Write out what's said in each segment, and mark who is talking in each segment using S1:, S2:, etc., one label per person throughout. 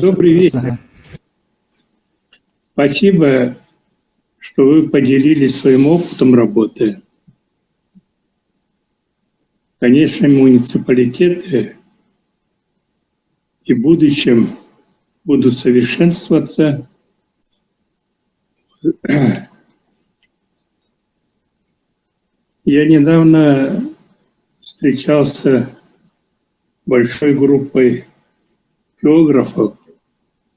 S1: Добрый вечер. Спасибо, что вы поделились своим опытом работы. Конечно, муниципалитеты и в будущем будут совершенствоваться. Я недавно встречался с большой группой географов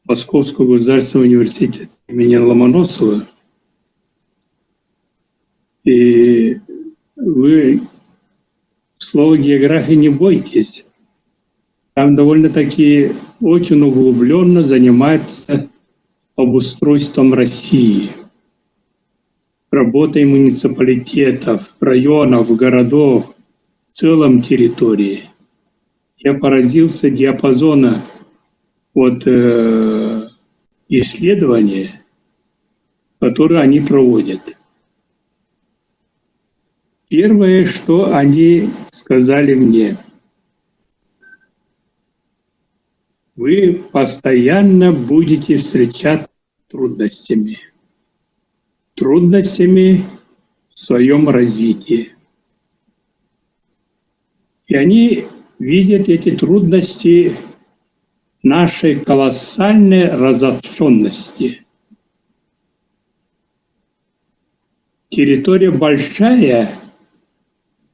S1: Московского государственного университета имени Ломоносова. И вы слова географии не бойтесь. Там довольно-таки очень углубленно занимаются обустройством России, работой муниципалитетов, районов, городов, в целом территории. Я поразился диапазона исследования, которые они проводят. Первое, что они сказали мне: вы постоянно будете встречаться с трудностями в своем развитии. И они видят эти трудности нашей колоссальной разобщенности. Территория большая,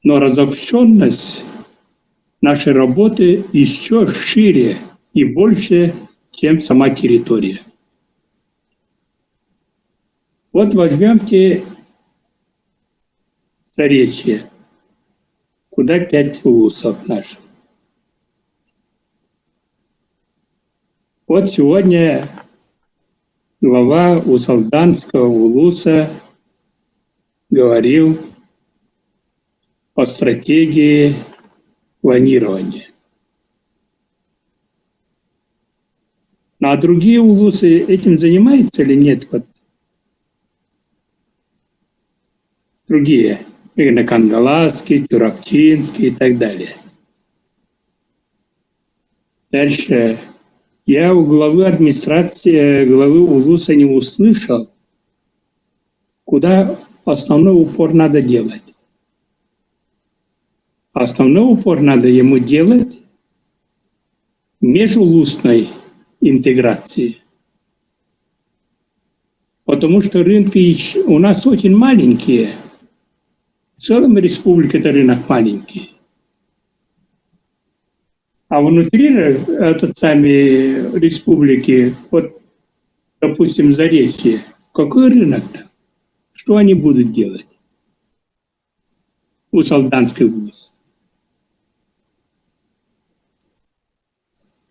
S1: но разобщенность нашей работы еще шире и больше, чем сама территория. Вот возьмемте Заречье, куда 5 улусов наших. Вот сегодня глава Усалданского улуса говорил о стратегии планирования. Ну, а другие улусы этим занимаются или нет? Вот. Другие. Кангаласский, Тюрактинский и так далее. Дальше. Я у главы администрации, главы улуса не услышал, куда основной упор надо делать. Основной упор надо ему делать межулусной интеграции. Потому что рынки у нас очень маленькие. В целом республика это рынок маленький. А внутри республики, вот, допустим, Заречье, какой рынок-то? Что они будут делать? У Салданской улицы.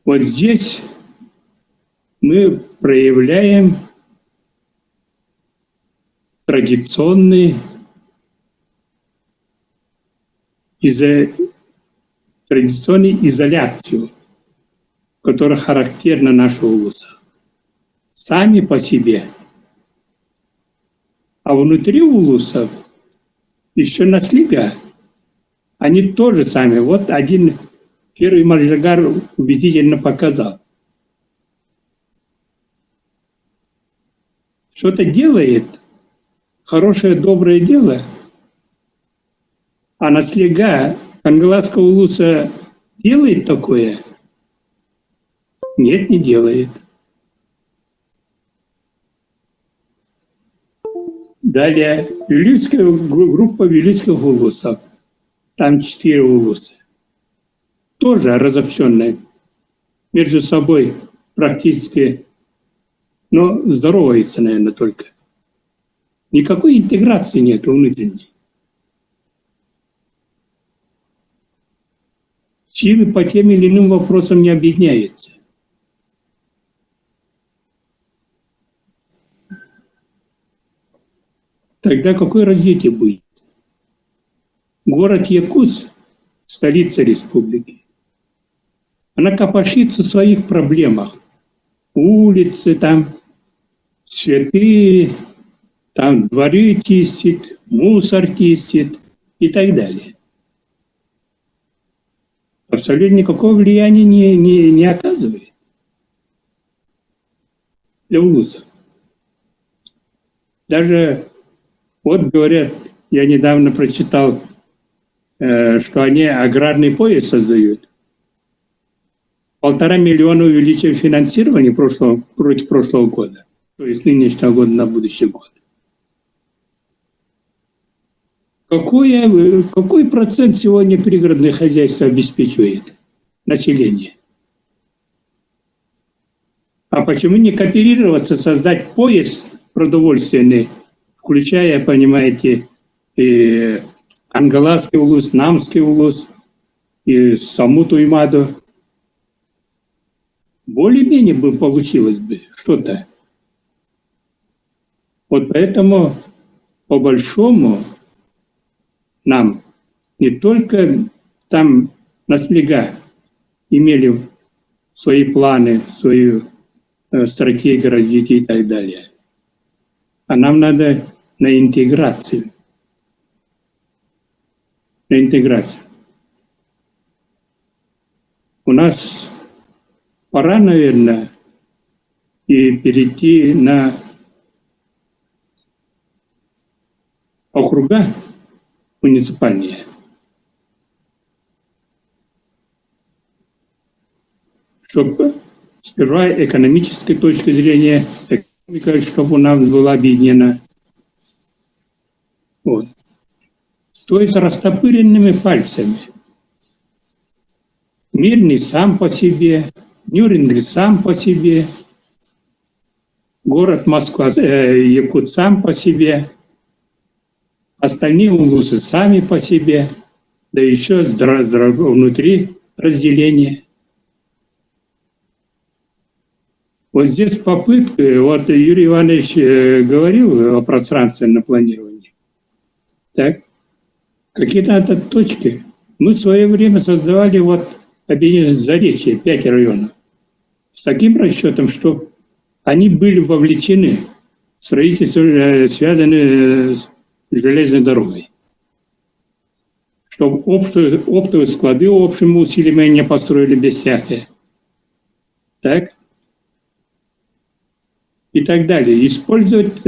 S1: Вот здесь мы проявляем традиционную изоляцию, которая характерна нашего улуса. Сами по себе. А внутри улусов еще наслега. Они тоже сами. Вот один первый Маджагар убедительно показал. Что-то делает, хорошее, доброе дело, а наслега Кангаласского улуса делает такое? Нет, не делает. Далее, группа Вилюйских улусов. Там 4 улуса. Тоже разобщенные. Между собой практически, но здороваются, наверное, только. Никакой интеграции нет внутренней. Силы по тем или иным вопросам не объединяются. Тогда какое развитие будет? Город Якутск, столица республики, она копошится в своих проблемах. Улицы там, цветы, там дворы чистит, мусор чистит и так далее. Абсолютно никакого влияния не оказывает. для улуса. Даже вот говорят, я недавно прочитал, что они аграрный пояс создают. 1,5 миллиона увеличили финансирование против прошлого года, то есть нынешнего года на будущий год. Какой процент сегодня пригородное хозяйство обеспечивает население? А почему не кооперироваться, создать пояс продовольственный, включая, понимаете, и Ангаласский улус, Намский улус, и саму Туймаду? Более-менее бы получилось бы что-то. Вот поэтому, по большому, нам не только там на слега имели свои планы, свою стратегию развития и так далее, а нам надо на интеграцию. На интеграцию. У нас пора, наверное, и перейти на округа муниципальные. Чтобы сперва экономической точки зрения, экономика, чтобы у нас была объединена. Вот. То есть растопыренными пальцами. Мирный сам по себе, Нюрнберг сам по себе, город Москва, Якут сам по себе, остальные улусы сами по себе, да еще внутри разделения. Вот здесь попытка, вот Юрий Иванович говорил о пространственном планировании. Так, какие надо точки. Мы в свое время создавали вот объединение Заречье, 5 районов, с таким расчетом, что они были вовлечены в строительство, связанное с железной дорогой. Чтобы оптовые склады общими усилиями не построили без всякого. Так? И так далее. Использовать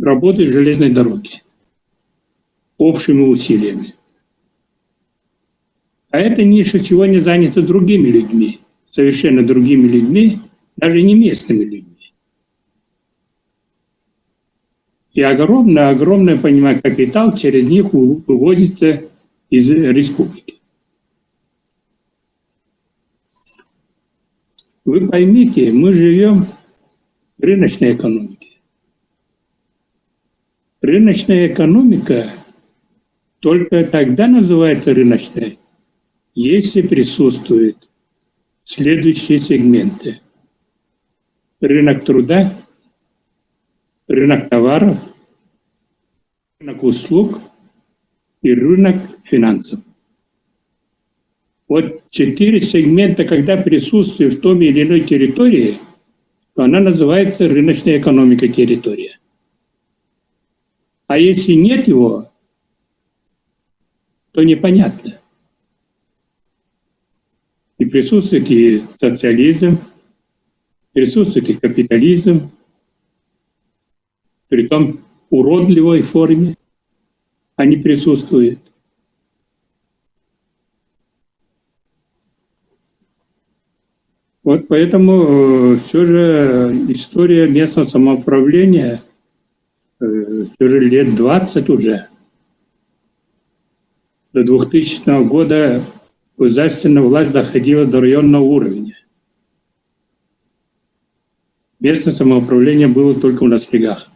S1: работы железной дороги общими усилиями. А эта ниша сегодня занята другими людьми, совершенно другими людьми, даже не местными людьми. И огромный, понимаю, капитал через них вывозится из республики. Вы поймите, мы живем в рыночной экономике. Рыночная экономика только тогда называется рыночной, если присутствуют следующие сегменты. Рынок труда, рынок товаров, рынок услуг и рынок финансов. Вот 4 сегмента, когда присутствует в том или иной территории, то она называется рыночная экономика территория. А если нет его, то непонятно. И присутствует и социализм, присутствует и капитализм, притом уродливой форме они присутствуют. Вот поэтому все же история местного самоуправления все же лет 20 уже. До 2000 года государственная власть доходила до районного уровня. Местное самоуправление было только у нас в Регах.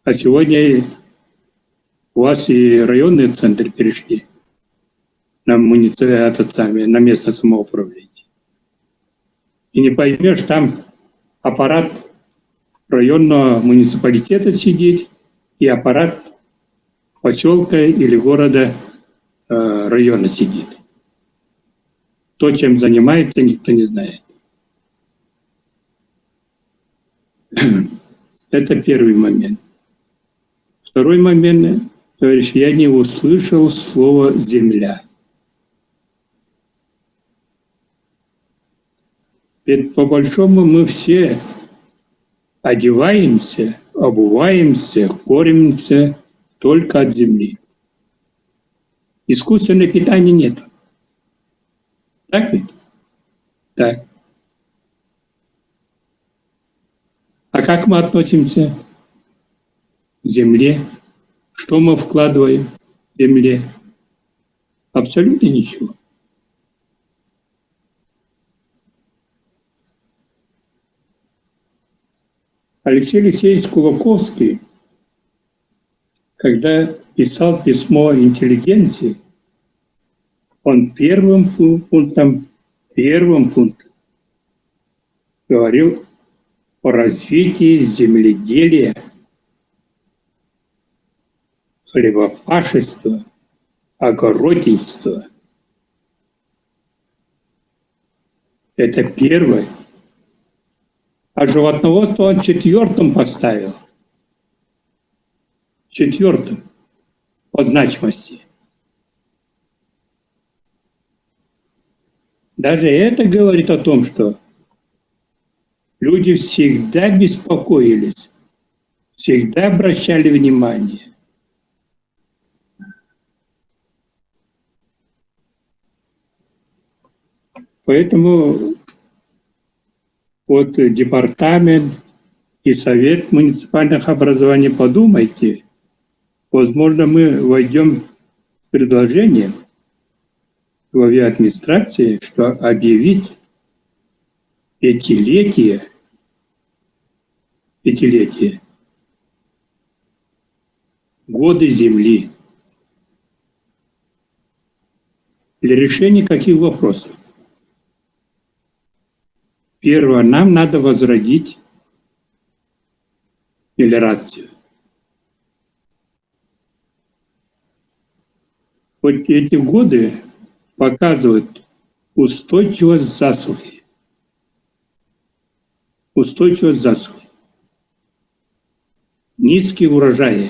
S1: А сегодня у вас и районные центры перешли на местное самоуправление. И не поймешь, там аппарат районного муниципалитета сидит и аппарат поселка или города района сидит. То, чем занимается, никто не знает. Это первый момент. Второй момент, товарищ, я не услышал слово «земля». Ведь по большому мы все одеваемся, обуваемся, кормимся только от земли. Искусственного питания нет. Так ведь? Так. А как мы относимся к земле? Что мы вкладываем в земле? Абсолютно ничего. Алексей Алексеевич Кулаковский, когда писал письмо интеллигенции, он первым пунктом говорил о развитии земледелия, хлебопашества, огородничества. Это первое. А животноводство он четвертым поставил. Четвертым по значимости. Даже это говорит о том, что люди всегда беспокоились, всегда обращали внимание. Поэтому вот департамент и совет муниципальных образований, подумайте, возможно, мы войдем в предложение главе администрации, что объявить пятилетие годы земли для решения каких вопросов? Первое, нам надо возродить мелиорацию. Вот эти годы показывают устойчивость засухи. Устойчивость засухи. Низкие урожаи.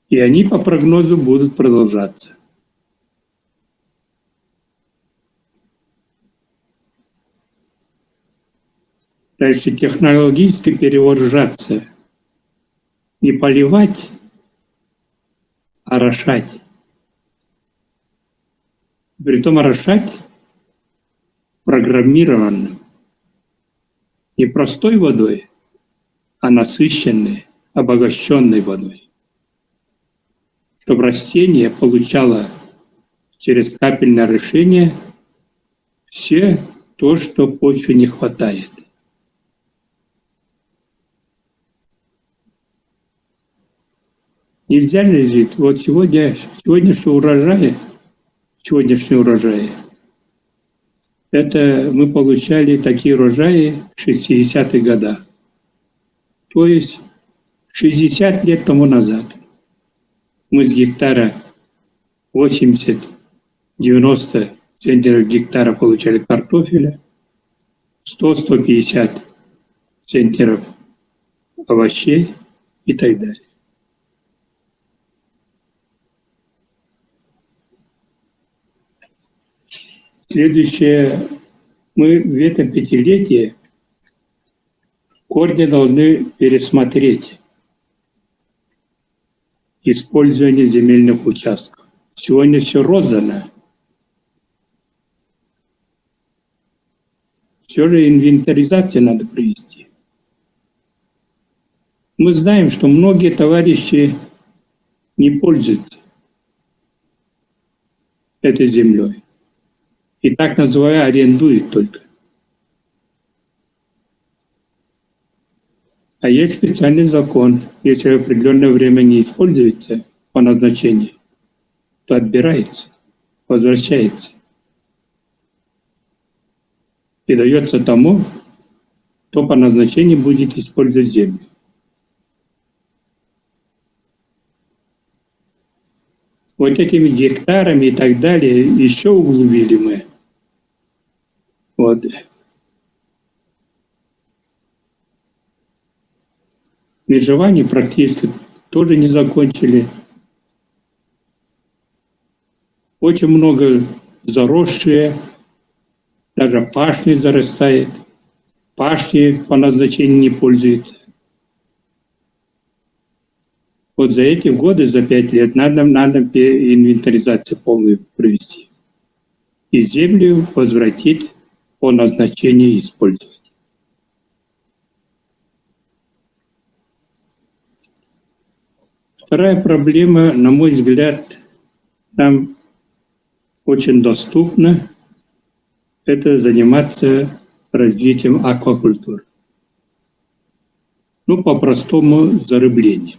S1: И они по прогнозу будут продолжаться. Дальше технологически перевооружаться. Не поливать, а орошать. Притом орошать программированным. Не простой водой, а насыщенной, обогащенной водой. Чтобы растение получало через капельное орошение все то, что почве не хватает. Нельзя же жить. Вот сегодняшние урожаи, это мы получали такие урожаи в 60-х годах. То есть 60 лет тому назад мы с гектара 80-90 центнеров гектара получали картофеля, 100-150 центнеров овощей и так далее. Следующее, мы в этом пятилетии корни должны пересмотреть использование земельных участков. Сегодня все роздано. Все же инвентаризацию надо провести. Мы знаем, что многие товарищи не пользуются этой землей. И так называя арендуют только. А есть специальный закон. Если в определенное время не используется по назначению, то отбирается, возвращается. И дается тому, кто по назначению будет использовать землю. Вот этими гектарами и так далее еще углубили мы. Вот. Межевание практически тоже не закончили. Очень много заросшие, даже пашни зарастает. Пашни по назначению не пользуются. Вот за эти годы, за 5 лет, надо инвентаризацию полную провести. И землю возвратить по назначению использовать. Вторая проблема, на мой взгляд, нам очень доступна, это заниматься развитием аквакультуры. Ну, по-простому, зарыблением.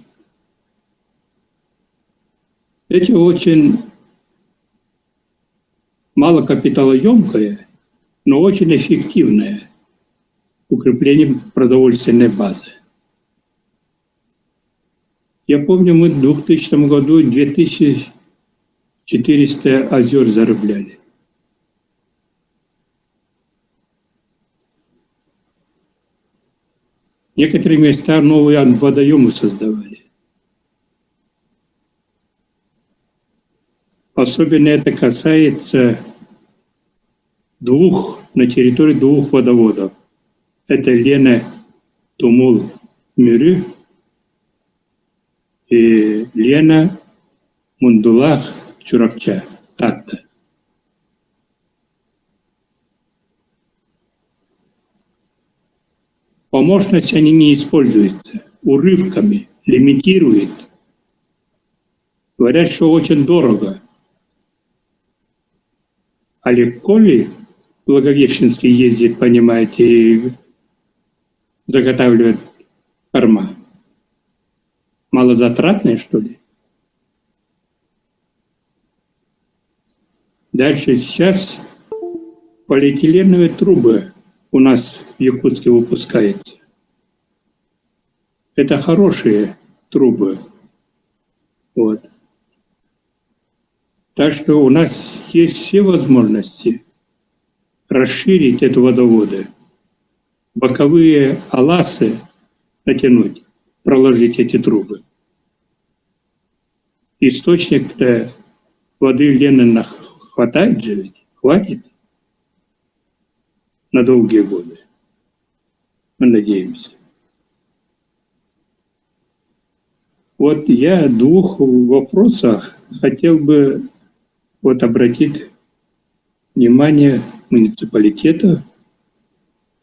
S1: Это очень малокапиталоемкое, но очень эффективное укрепление продовольственной базы. Я помню, мы в 2000 году 2400 озер зарыбляли. Некоторые места новые водоемы создавали. Особенно это касается на территории двух водоводов. Это Лена Тумул-Мюрü и Лена Мундулах-Чуракча, Татта. По мощности они не используются, урывками, лимитируют. Говорят, что очень дорого. А легко ли Благовещенский ездит, понимаете, и заготавливает корма? Малозатратные, что ли? Дальше сейчас полиэтиленовые трубы у нас в Якутске выпускаются. Это хорошие трубы. Вот. Так что у нас есть все возможности расширить это водоводы, боковые аласы натянуть, проложить эти трубы. Источник-то воды Ленина хватает же ведь? Хватит на долгие годы. Мы надеемся. Вот я в двух вопросах хотел бы обратить внимание муниципалитета.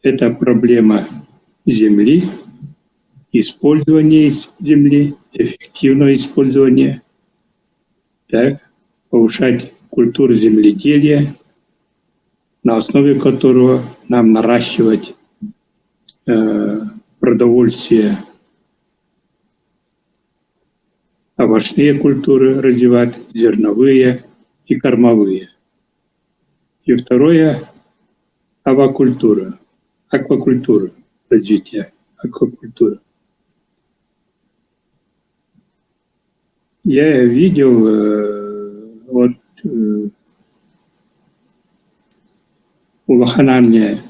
S1: Это проблема земли, использования земли, эффективного использования, так, повышать культуру земледелия, на основе которого нам наращивать продовольствие, овощные культуры развивать, зерновые и кормовые. И второе – аквакультура, развитие аквакультуры. Я видел у Лоханане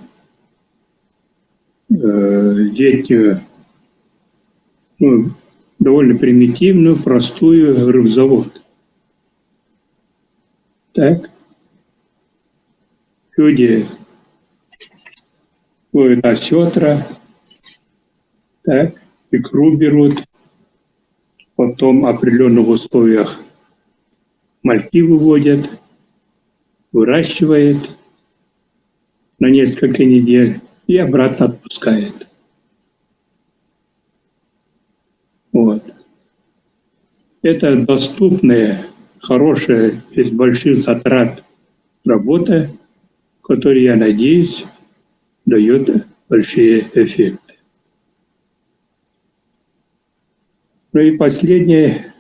S1: летнюю, довольно примитивную, простую рыбзавод. Так. Люди ловят осетра, так, икру берут, потом в определенных условиях мальки выводят, выращивает на несколько недель и обратно отпускает. Вот. Это доступная, хорошая, без больших затрат работа, которая, я надеюсь, дает большие эффекты. Ну и последнее,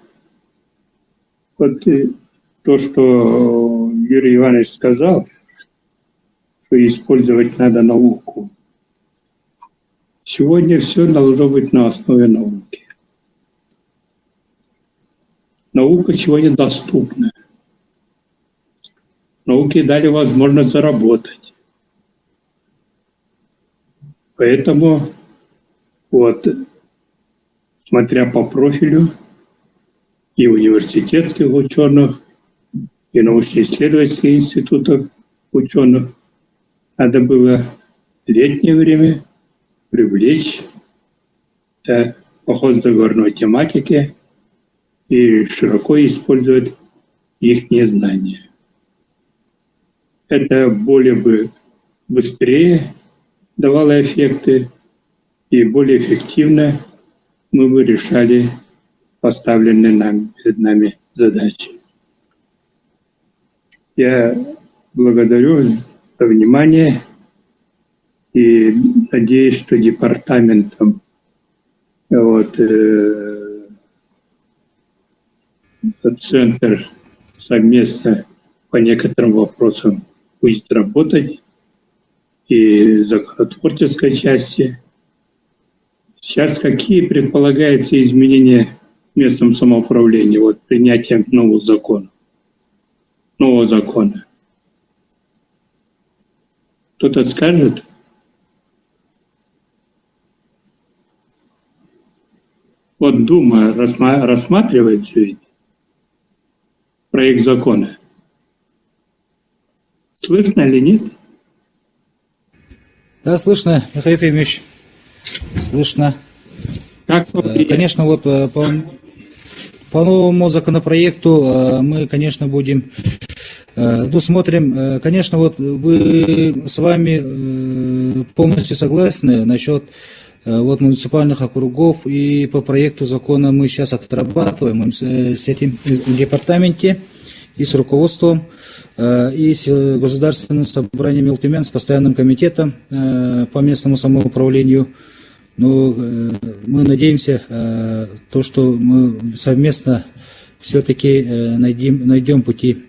S1: то, что Юрий Иванович сказал, что использовать надо науку. Сегодня все должно быть на основе науки. Наука сегодня доступна. Науке дали возможность заработать. Поэтому, смотря по профилю и университетских ученых, и научно-исследовательских институтов, ученых. Надо было летнее время привлечь по хоздоговорной тематике и широко использовать их знания. Это более бы быстрее давало эффекты и более эффективно мы бы решали поставленные перед нами задачи. Я благодарю за внимание и надеюсь, что департаментом центр совместно по некоторым вопросам будет работать и законотворческой части. Сейчас какие предполагаются изменения в местном самоуправлении принятием нового закона? Кто-то скажет? Дума рассматривает все это, проект закона. Слышно или нет?
S2: Да, слышно, Михаил Ефимович. Слышно.
S1: Как
S2: конечно, по новому законопроекту мы, конечно, будем смотрим. Конечно, вы с вами полностью согласны насчет муниципальных округов, и по проекту закона мы сейчас отрабатываем с этим в департаменте и с руководством, и с Государственным собранием Мелтемян, с постоянным комитетом по местному самоуправлению. Но мы надеемся, что мы совместно все-таки найдем пути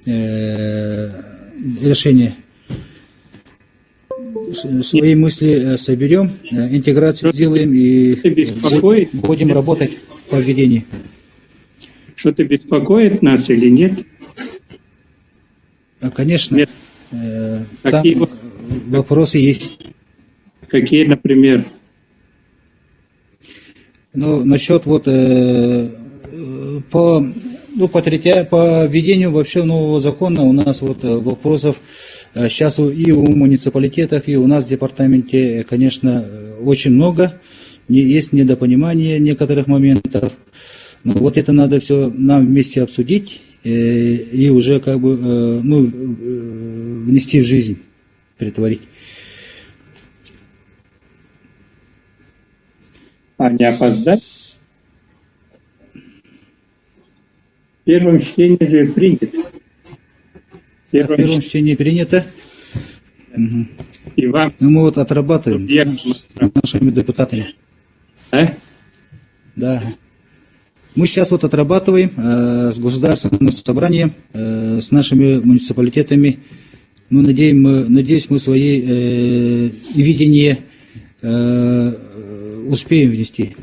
S2: решения. Свои мысли соберем, интеграцию сделаем и будем работать по введению.
S1: Что-то беспокоит нас или нет?
S2: Конечно.
S1: Нет.
S2: Там вопросы есть.
S1: Какие, например?
S2: Насчет по введению вообще нового закона у нас вопросов сейчас и у муниципалитетов, и у нас в департаменте, конечно, очень много. Есть недопонимание некоторых моментов. Но это надо все нам вместе обсудить и уже внести в жизнь, претворить.
S1: А не опоздать? В первом чтении же принято.
S2: В первом чтении принято.
S1: И вам...
S2: мы отрабатываем с нашими депутатами. Да. Мы сейчас отрабатываем с Государственным собранием, с нашими муниципалитетами. Надеюсь, мы свои видения успеем внести.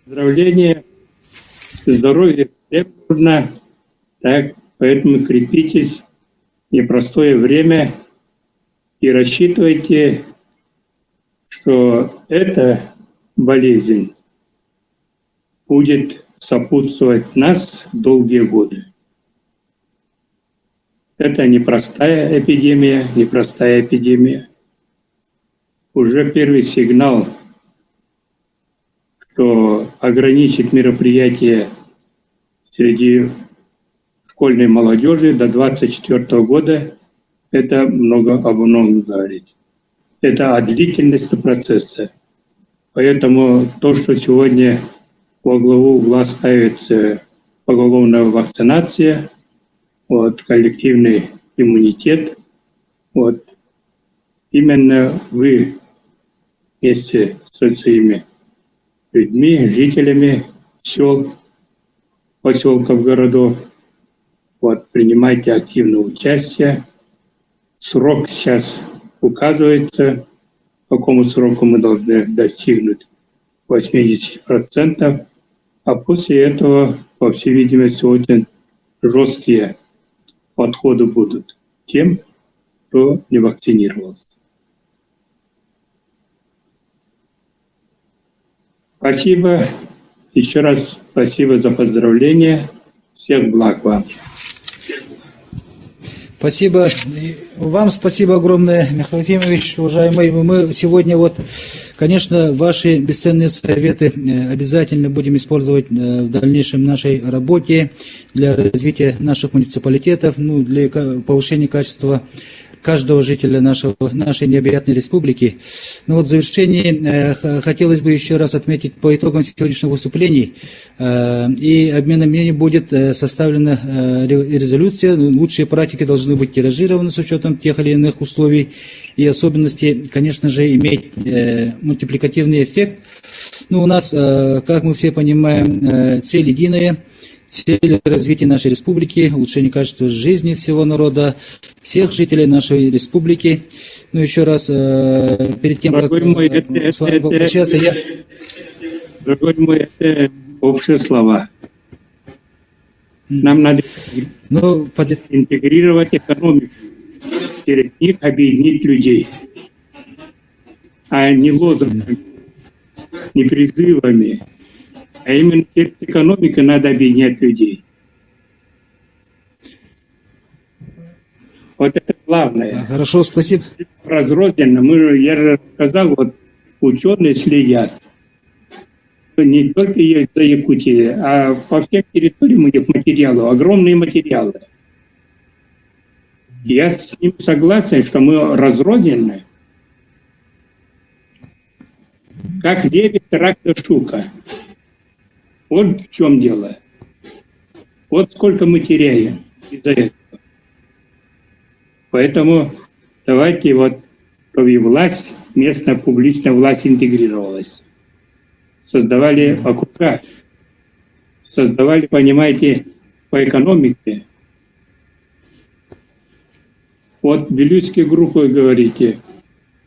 S1: Поздравления, здоровья, всем нужно, поэтому крепитесь, непростое время, и рассчитывайте, что эта болезнь будет сопутствовать нас долгие годы. Это непростая эпидемия. Уже первый сигнал, что ограничить мероприятия среди школьной молодежи до 2024 года, это об многом говорит. Это о длительности процесса. Поэтому то, что сегодня во главу угла ставится поголовная вакцинация, коллективный иммунитет, именно вы вместе со своими людьми, жителями сел, поселков, городов, принимайте активное участие. Срок сейчас указывается, к какому сроку мы должны достигнуть 80%, а после этого, по всей видимости, очень жесткие подходы будут тем, кто не вакцинировался. Спасибо. Еще раз спасибо за поздравления. Всех благ вам.
S2: Спасибо. И вам спасибо огромное, Михаил Ефимович, уважаемый. Мы сегодня конечно, ваши бесценные советы обязательно будем использовать в дальнейшем нашей работе для развития наших муниципалитетов, для повышения качества каждого жителя нашей необъятной республики. В завершении хотелось бы еще раз отметить по итогам сегодняшних выступлений и обмена мнений будет составлена резолюция. Лучшие практики должны быть тиражированы с учетом тех или иных условий и особенностей, конечно же, иметь мультипликативный эффект. У нас, как мы все понимаем, цель единая. Цель развития нашей республики, улучшение качества жизни всего народа, всех жителей нашей республики. Еще раз, перед тем, как с вами попрощаться,
S1: Дорогой мой, это общие слова. Нам надо интегрировать экономику, через них объединить людей, а не лозунгами, не призывами. А именно через экономику надо объединять людей. Вот это главное.
S2: Хорошо, спасибо.
S1: Разрозненно. Я же сказал, ученые следят. Не только есть за Якутией, а по всем территориям у них материалы, огромные материалы. Я с ним согласен, что мы разрознены. Как лебедь, рак да щука. Вот в чем дело. Вот сколько мы теряем из-за этого. Поэтому давайте чтобы и власть, местная публичная власть интегрировалась. Создавали округа, создавали, понимаете, по экономике. Белюйские группы, говорите,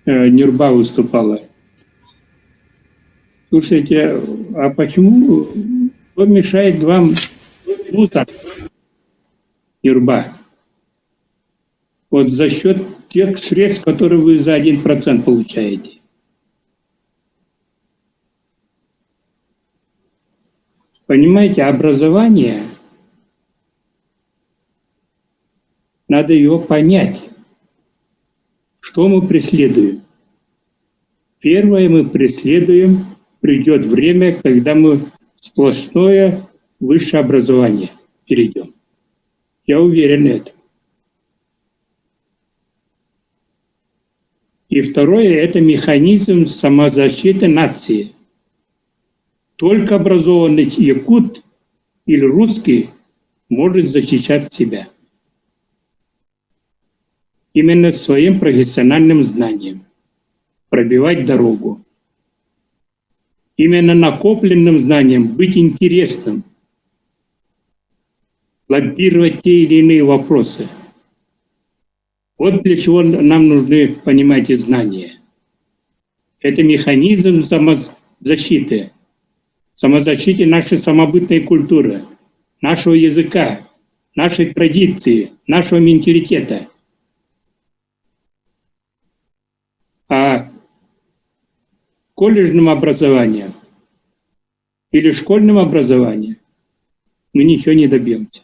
S1: Нюрба выступала. Слушайте, а почему, кто мешает вам мусор, Нюрба? За счет тех средств, которые вы за 1% получаете. Понимаете, образование, надо его понять, что мы преследуем. Первое мы преследуем, придет время, когда мы в сплошное высшее образование перейдем. Я уверен в этом. И второе – это механизм самозащиты нации. Только образованный якут или русский может защищать себя. Именно своим профессиональным знанием. Пробивать дорогу. Именно накопленным знанием быть интересным. Лоббировать те или иные вопросы. Вот для чего нам нужны, понимаете, знания. Это механизм самозащиты. Самозащиты нашей самобытной культуры, нашего языка, нашей традиции, нашего менталитета. А колледжным образованием или школьным образованием мы ничего не добьемся.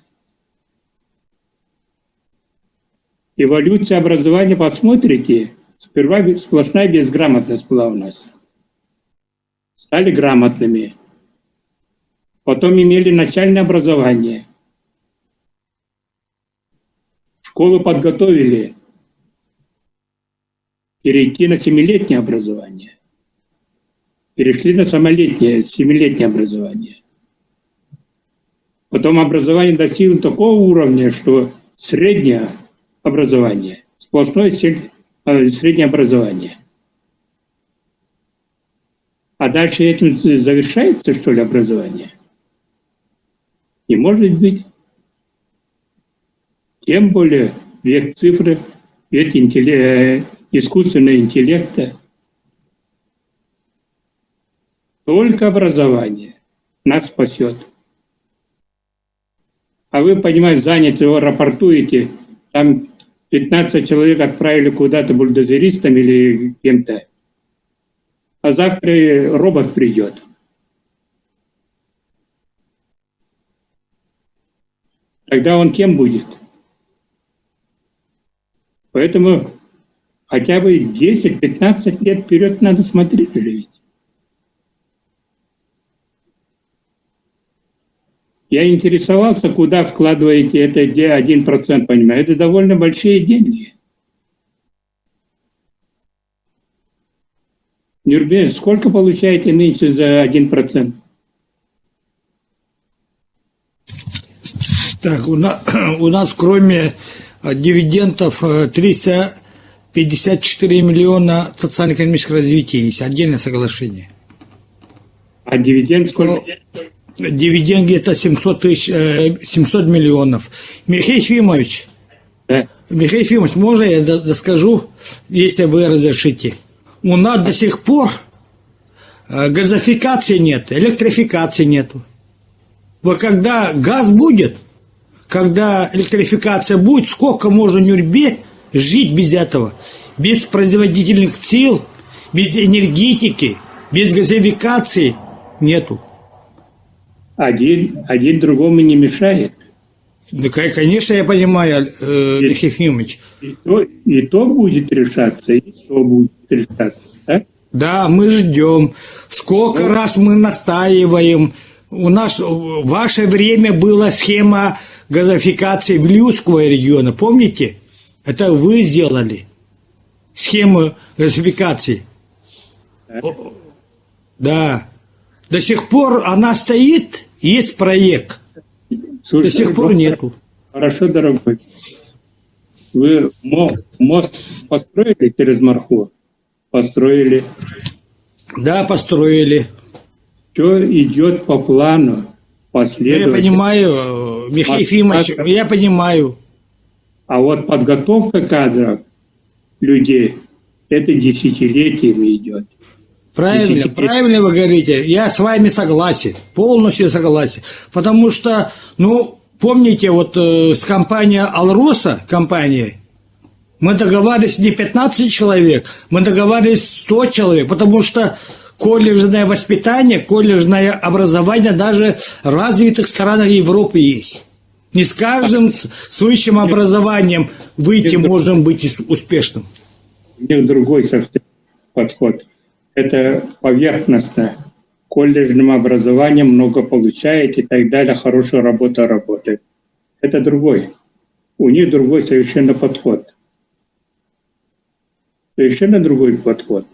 S1: Эволюция образования, посмотрите, сперва сплошная безграмотность была у нас. Стали грамотными. Потом имели начальное образование. Школу подготовили перейти на 7-летнее образование. Перешли на 7-летнее образование. Потом образование достигло такого уровня, что среднее образование, сплошное среднее образование. А дальше этим завершается, что ли, образование? Не может быть. Тем более век цифры, век искусственного интеллекта. Только образование нас спасет. А вы, понимаете, заняты, рапортуете, там 15 человек отправили куда-то бульдозеристам или кем-то. А завтра робот придет. Тогда он кем будет? Поэтому хотя бы 10-15 лет вперед надо смотреть уже ведь. Я интересовался, куда вкладываете это, где 1%, понимаю. Это довольно большие деньги. Нюрбе, сколько получаете нынче за 1%?
S3: Так, у нас кроме дивидендов 354 миллиона социально-экономического развития есть, отдельное соглашение.
S1: А дивиденд сколько?
S3: Дивиденды это 700 миллионов. Михаил Ефимович,
S1: Да.
S3: Михаил Ефимович, можно я доскажу, если вы разрешите? У нас до сих пор газификации нет, электрификации нету. Вот когда газ будет, когда электрификация будет, сколько можно в Нюрбе жить без этого? Без производительных сил, без энергетики, без газификации нету.
S1: Один другому не мешает.
S3: Да, конечно, я понимаю, Михаил Ефимович.
S1: И то будет решаться, и то будет решаться. Так?
S3: Да, мы ждем. Сколько раз мы настаиваем. У нас в ваше время была схема газификации Вилюйского региона. Помните? Это вы сделали. Схему газификации. Да. До сих пор она стоит, есть проект.
S1: Слушай,
S3: До сих пор нету.
S1: Хорошо, дорогой. Вы мост построили через Марху? Построили.
S3: Да, построили.
S1: Все идет по плану,
S3: Я
S1: последовательно.
S3: понимаю, Михаил Ефимович, я понимаю.
S1: А вот подготовка кадров людей, это десятилетиями идет.
S3: Правильно, правильно вы говорите. Я с вами согласен, полностью согласен. Потому что, помните, вот с компанией «Алроса», мы договаривались не 15 человек, мы договаривались 100 человек, потому что колледжное воспитание, колледжное образование даже в развитых странах Европы есть. Не с каждым с высшим образованием можем быть успешным.
S1: У них другой совсем подход. Это поверхностно. Колледжным образованием много получаете и так далее, хорошая работа работает. Это другой. У них другой совершенно подход. Совершенно другой подход.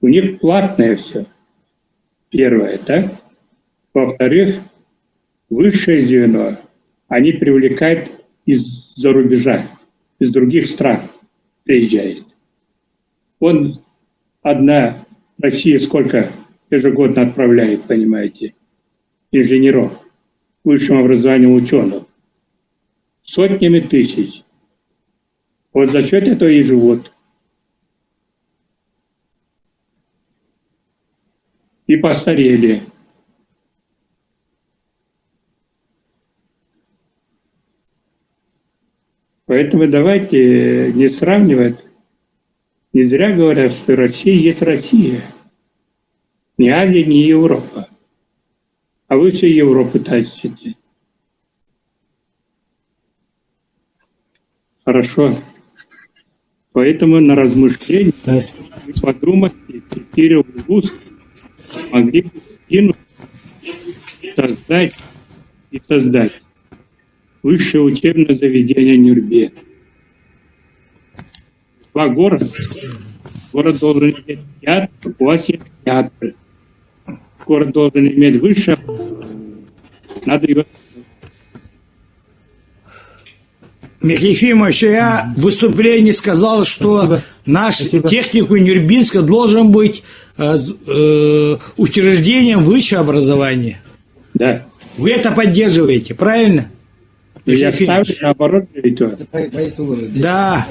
S1: У них платное все. Первое, так? Во-вторых, высшее звено они привлекают из-за рубежа, из других стран приезжает. Одна Россия сколько ежегодно отправляет, понимаете, инженеров, высшим образованием ученых. Сотнями тысяч. Вот за счет этого и живут. И постарели. Поэтому давайте не сравнивать. Не зря говорят, что Россия есть Россия. Не Азия, не Европа. А вы все Европу тащите. Хорошо. Поэтому на размышление подумайте, 4 вуз могли бы кинуть, создать высшее учебное заведение Нюрбе. 2 города. Город должен иметь театр, у вас есть театр. Город должен иметь высшее. Надо его...
S3: Михаил Ефимович, я в выступлении сказал, что наш техникум Нюрбинска должен быть учреждением высшего образования.
S1: Да.
S3: Вы это поддерживаете, правильно?
S1: Я ставлю наоборот.
S3: Да.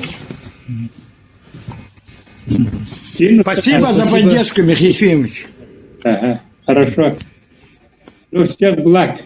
S1: Спасибо
S3: за поддержку, Михаил Ефимович.
S1: Ага, хорошо. Всех благ.